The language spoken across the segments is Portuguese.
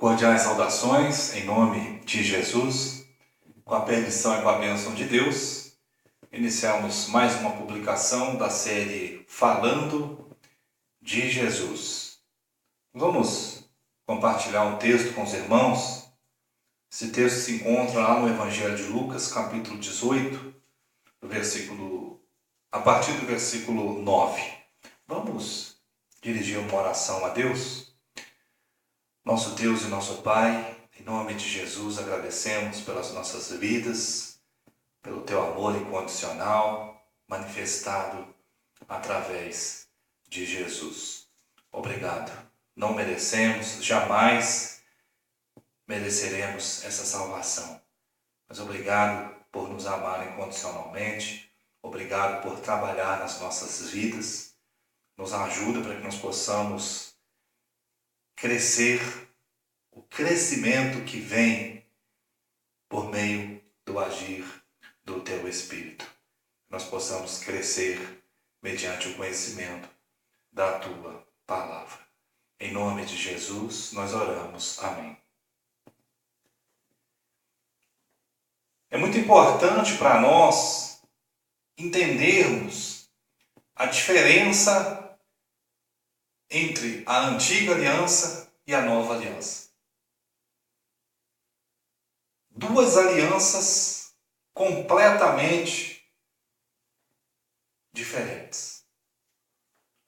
Cordiais saudações em nome de Jesus, com a permissão e com a bênção de Deus. Iniciamos mais uma publicação da série Falando de Jesus. Vamos compartilhar um texto com os irmãos. Esse texto se encontra lá no Evangelho de Lucas, capítulo 18, a partir do versículo 9. Vamos dirigir uma oração a Deus. Nosso Deus e nosso Pai, em nome de Jesus, agradecemos pelas nossas vidas, pelo Teu amor incondicional manifestado através de Jesus. Obrigado. Não merecemos, jamais mereceremos essa salvação. Mas obrigado por nos amar incondicionalmente. Obrigado por trabalhar nas nossas vidas. Nos ajuda para que nós possamos crescer, o crescimento que vem por meio do agir do Teu Espírito. Nós possamos crescer mediante o conhecimento da Tua Palavra. Em nome de Jesus, nós oramos. Amém. É muito importante para nós entendermos a diferença entre a antiga aliança e a nova aliança. Duas alianças completamente diferentes.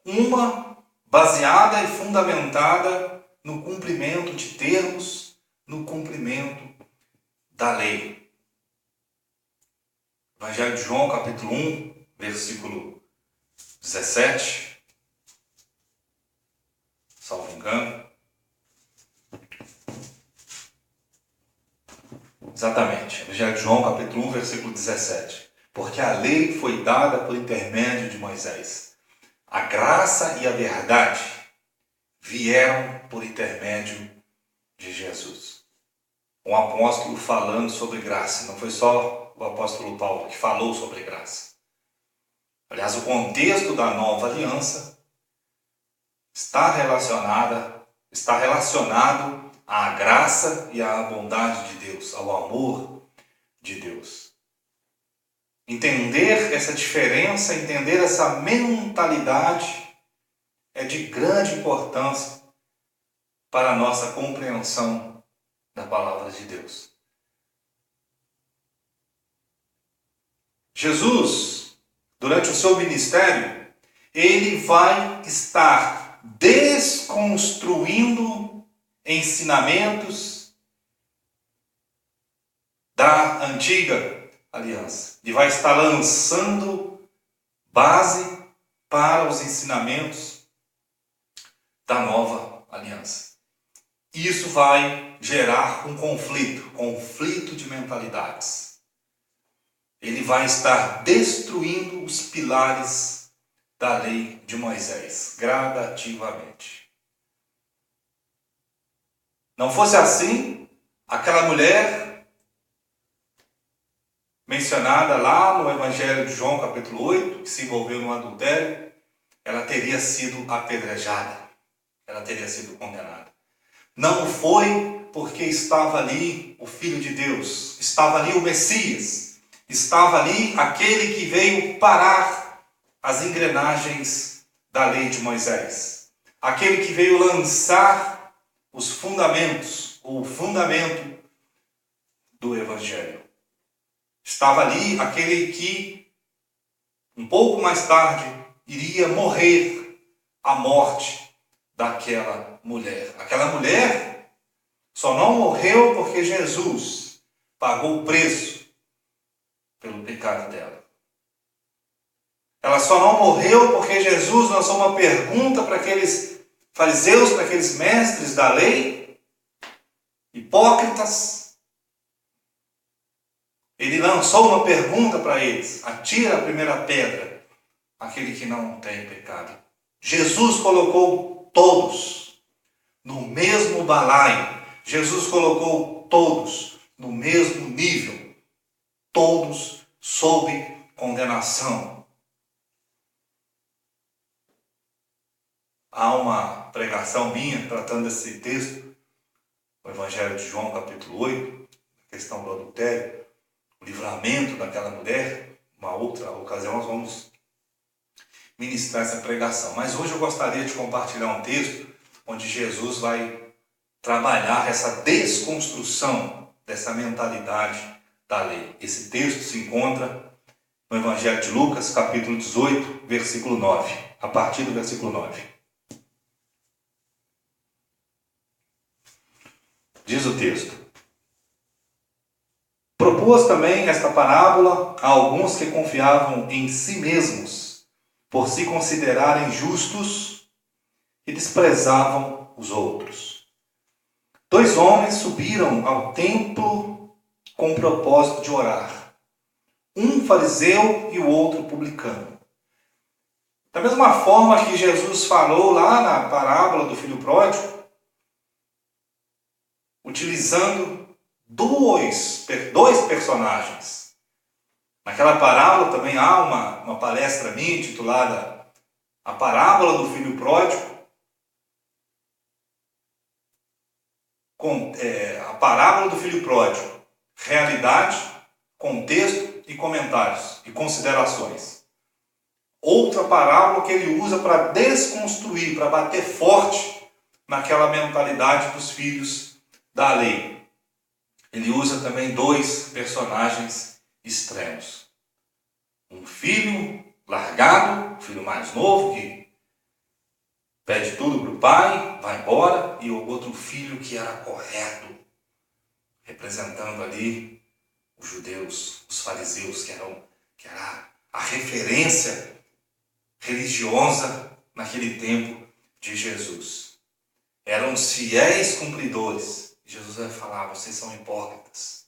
Uma baseada e fundamentada no cumprimento de termos, no cumprimento da lei. Evangelho de João, capítulo 1, versículo 17. Salvo engano. Exatamente. Evangelho de João, capítulo 1, versículo 17. Porque a lei foi dada por intermédio de Moisés. A graça e a verdade vieram por intermédio de Jesus. Um apóstolo falando sobre graça. Não foi só o apóstolo Paulo que falou sobre graça. Aliás, o contexto da nova aliança está relacionado à graça e à bondade de Deus, ao amor de Deus. Entender essa diferença, entender essa mentalidade é de grande importância para a nossa compreensão da palavra de Deus. Jesus, durante o seu ministério, ele vai estar desconstruindo ensinamentos da antiga aliança. Ele vai estar lançando base para os ensinamentos da nova aliança. Isso vai gerar um conflito de mentalidades. Ele vai estar destruindo os pilares da lei de Moisés, gradativamente. Não fosse assim, aquela mulher mencionada lá no Evangelho de João, capítulo 8, que se envolveu no adultério, ela teria sido apedrejada, ela teria sido condenada. Não foi porque estava ali o Filho de Deus, estava ali o Messias, estava ali aquele que veio parar as engrenagens da lei de Moisés. Aquele que veio lançar os fundamentos, o fundamento do Evangelho. Estava ali aquele que, um pouco mais tarde, iria morrer a morte daquela mulher. Aquela mulher só não morreu porque Jesus pagou o preço pelo pecado dela. Ela só não morreu porque Jesus lançou uma pergunta para aqueles fariseus, para aqueles mestres da lei, hipócritas. Ele lançou uma pergunta para eles: atira a primeira pedra, aquele que não tem pecado. Jesus colocou todos no mesmo balaio. Jesus colocou todos no mesmo nível. Todos sob condenação. Há uma pregação minha tratando desse texto o Evangelho de João, capítulo 8, a questão do adultério, o livramento daquela mulher. Uma outra ocasião nós vamos ministrar essa pregação. Mas hoje eu gostaria de compartilhar um texto onde Jesus vai trabalhar essa desconstrução dessa mentalidade da lei. Esse texto se encontra no Evangelho de Lucas, capítulo 18, versículo 9, a partir do versículo 9. Diz o texto: propôs também esta parábola a alguns que confiavam em si mesmos, por se considerarem justos, e desprezavam os outros. 2 homens subiram ao templo com o propósito de orar, um fariseu e o outro publicano. Da mesma forma que Jesus falou lá na parábola do filho pródigo, utilizando dois personagens. Naquela parábola também há uma palestra minha intitulada A Parábola do Filho Pródigo, a parábola do filho pródigo, realidade, contexto e comentários e considerações. Outra parábola que ele usa para desconstruir, para bater forte naquela mentalidade dos filhos da lei. Ele usa também 2 personagens extremos. Um filho largado, o filho mais novo, que pede tudo para o pai, vai embora, e o outro filho que era correto, representando ali os judeus, os fariseus, que era a referência religiosa naquele tempo de Jesus. Eram os fiéis cumpridores. Jesus vai falar: vocês são hipócritas.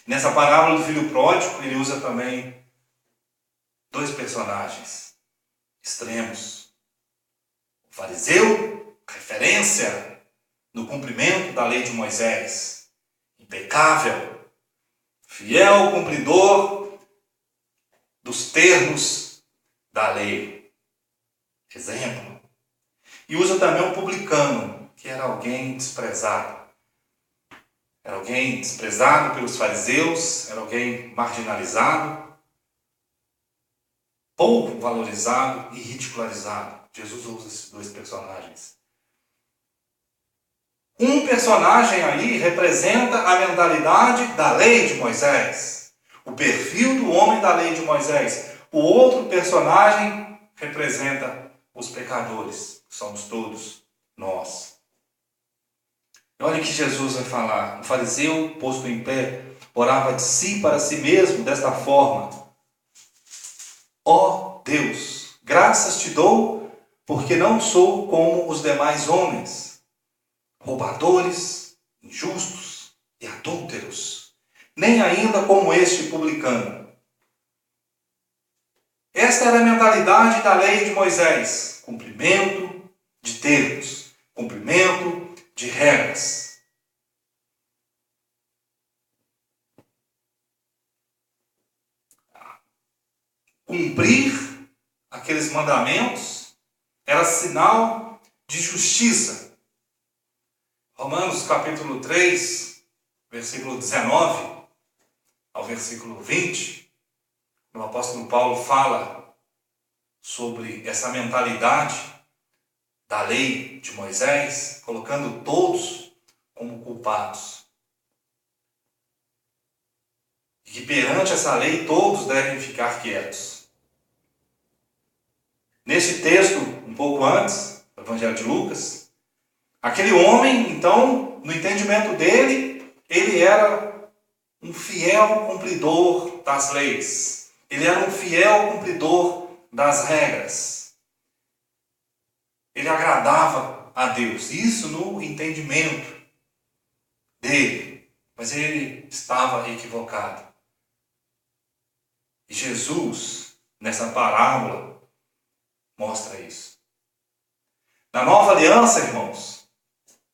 Nessa parábola do filho pródigo, ele usa também 2 personagens extremos. O fariseu, referência no cumprimento da lei de Moisés, impecável, fiel cumpridor dos termos da lei, exemplo. E usa também o publicano, que era alguém desprezado. Era alguém desprezado pelos fariseus, era alguém marginalizado, pouco valorizado e ridicularizado. Jesus usa esses 2 personagens. Um personagem aí representa a mentalidade da lei de Moisés, o perfil do homem da lei de Moisés. O outro personagem representa os pecadores, que somos todos nós. E olha que Jesus vai falar: o fariseu, posto em pé, orava de si para si mesmo desta forma: ó Deus, graças te dou, porque não sou como os demais homens, roubadores, injustos e adúlteros, nem ainda como este publicano. Esta era a mentalidade da lei de Moisés: cumprimento de termos, cumprimento de regras. Cumprir aqueles mandamentos era sinal de justiça. Romanos capítulo 3, versículo 19 ao versículo 20, o apóstolo Paulo fala sobre essa mentalidade da lei de Moisés, colocando todos como culpados. E que perante essa lei todos devem ficar quietos. Neste texto, um pouco antes, do Evangelho de Lucas, aquele homem, então, no entendimento dele, ele era um fiel cumpridor das leis. Ele era um fiel cumpridor das regras. Ele agradava a Deus. Isso no entendimento dele. Mas ele estava equivocado. E Jesus, nessa parábola, mostra isso. Na nova aliança, irmãos,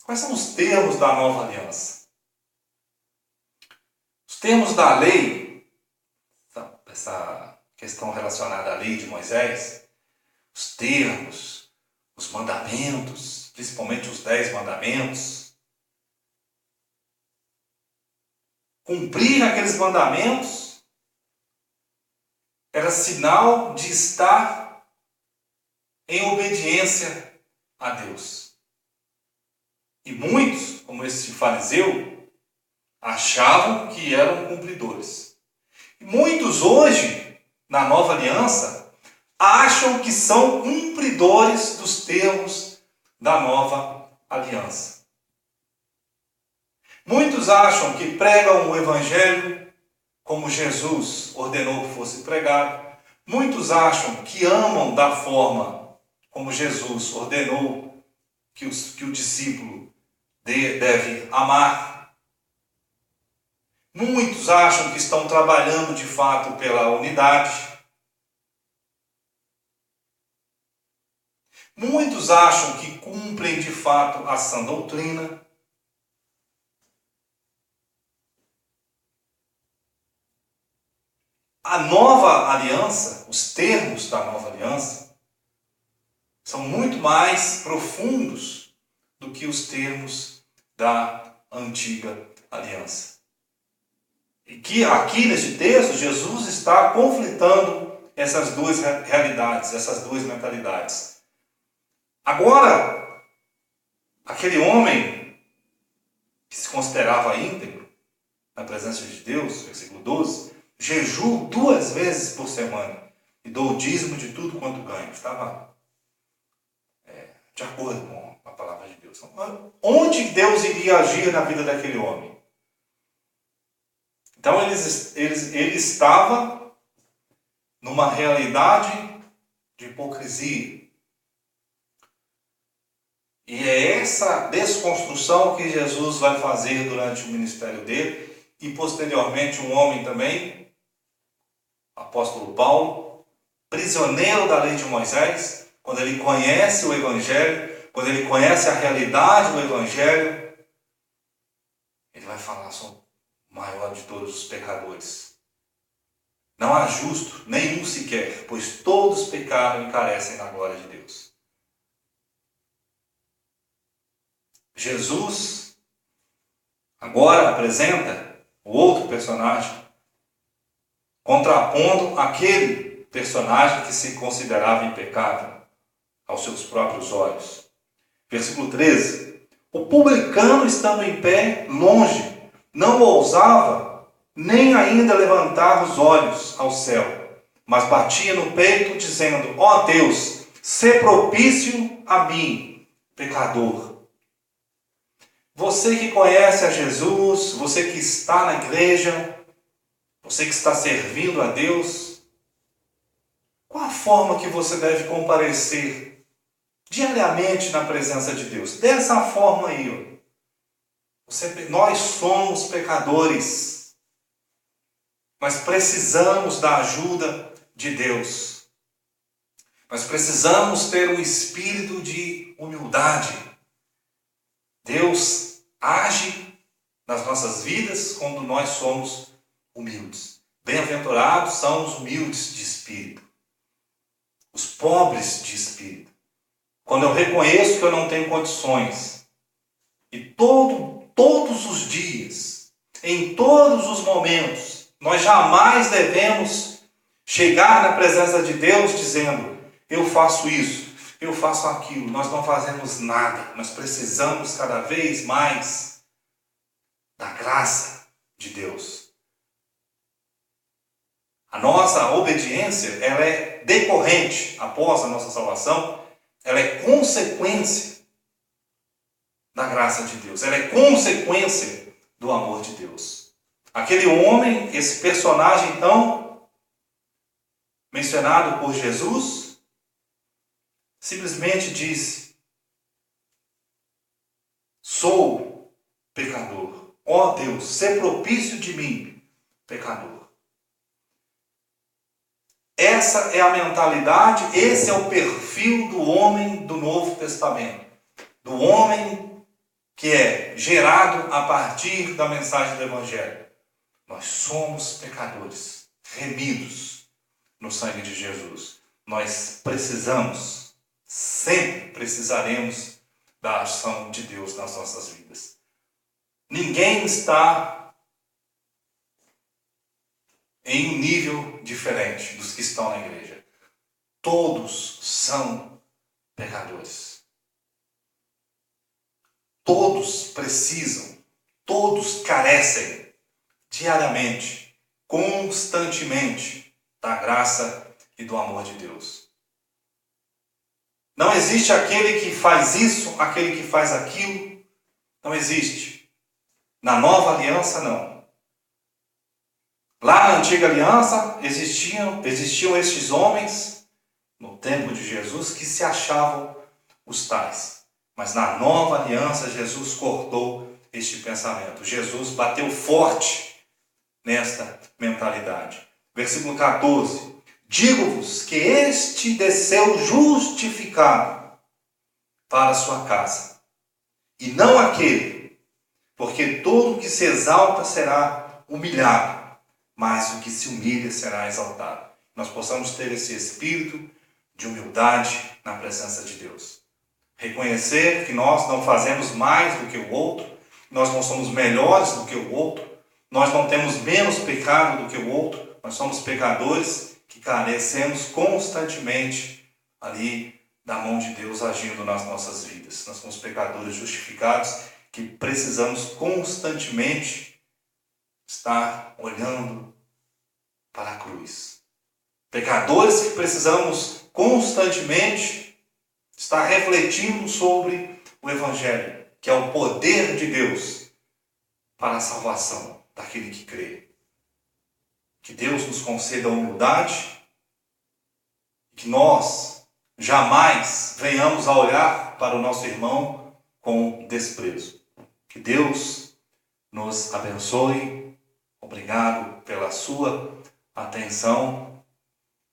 quais são os termos da nova aliança? Os termos da lei, essa questão relacionada à lei de Moisés, os termos, os mandamentos, principalmente os 10 mandamentos, cumprir aqueles mandamentos era sinal de estar em obediência a Deus. E muitos, como esse fariseu, achavam que eram cumpridores. E muitos hoje, na nova aliança, acham que são cumpridores dos termos da nova aliança. Muitos acham que pregam o Evangelho como Jesus ordenou que fosse pregado. Muitos acham que amam da forma como Jesus ordenou que o discípulo deve amar. Muitos acham que estão trabalhando de fato pela unidade. Muitos acham que cumprem de fato a sã doutrina. A nova aliança, os termos da nova aliança, são muito mais profundos do que os termos da antiga aliança. E que aqui nesse texto, Jesus está conflitando essas duas realidades, essas duas mentalidades. Agora, aquele homem que se considerava íntegro na presença de Deus, versículo 12, jejuo 2 vezes por semana e dou o dízimo de tudo quanto ganho. Estava de acordo com a palavra de Deus. Onde Deus iria agir na vida daquele homem? Então ele estava numa realidade de hipocrisia. E é essa desconstrução que Jesus vai fazer durante o ministério dele e posteriormente um homem também, apóstolo Paulo, prisioneiro da lei de Moisés, quando ele conhece o Evangelho, quando ele conhece a realidade do Evangelho, ele vai falar: sou o maior de todos os pecadores. Não há justo, nenhum sequer, pois todos pecaram e carecem da glória de Deus. Jesus agora apresenta o outro personagem, contrapondo aquele personagem que se considerava impecável aos seus próprios olhos. Versículo 13. O publicano, estando em pé, longe, não ousava nem ainda levantar os olhos ao céu, mas batia no peito, dizendo: ó Deus, sê propício a mim, pecador. Você que conhece a Jesus, você que está na igreja, você que está servindo a Deus, qual a forma que você deve comparecer diariamente na presença de Deus? Dessa forma aí. Nós somos pecadores, mas precisamos da ajuda de Deus. Nós precisamos ter um espírito de humildade. Deus age nas nossas vidas quando nós somos humildes. Bem-aventurados são os humildes de espírito, os pobres de espírito. Quando eu reconheço que eu não tenho condições, e todos os dias, em todos os momentos, nós jamais devemos chegar na presença de Deus dizendo: eu faço isso, eu faço aquilo. Nós não fazemos nada. Nós precisamos cada vez mais da graça de Deus. A nossa obediência, ela é decorrente, após a nossa salvação, ela é consequência da graça de Deus. Ela é consequência do amor de Deus. Aquele homem, esse personagem então, mencionado por Jesus, simplesmente disse: sou pecador. Ó Deus, sê propício de mim, pecador. Essa é a mentalidade, esse é o perfil do homem do Novo Testamento. Do homem que é gerado a partir da mensagem do Evangelho. Nós somos pecadores, remidos no sangue de Jesus. Nós precisamos, sempre precisaremos da ação de Deus nas nossas vidas. Ninguém está em um nível diferente dos que estão na igreja. Todos são pecadores. Todos precisam, todos carecem diariamente, constantemente da graça e do amor de Deus. Não existe aquele que faz isso, aquele que faz aquilo. Não existe. Na nova aliança, não. Lá na antiga aliança existiam estes homens, no tempo de Jesus, que se achavam os tais. Mas na nova aliança, Jesus cortou este pensamento. Jesus bateu forte nesta mentalidade. Versículo 14. Digo-vos que este desceu justificado para a sua casa, e não aquele, porque todo o que se exalta será humilhado, mas o que se humilha será exaltado. Nós possamos ter esse espírito de humildade na presença de Deus. Reconhecer que nós não fazemos mais do que o outro, nós não somos melhores do que o outro, nós não temos menos pecado do que o outro, nós somos pecadores que carecemos constantemente ali da mão de Deus agindo nas nossas vidas. Nós somos pecadores justificados que precisamos constantemente estar olhando para a cruz. Pecadores que precisamos constantemente estar refletindo sobre o Evangelho, que é o poder de Deus para a salvação daquele que crê. Que Deus nos conceda a humildade, que nós jamais venhamos a olhar para o nosso irmão com desprezo. Que Deus nos abençoe. Obrigado pela sua atenção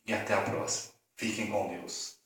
e até a próxima. Fiquem com Deus.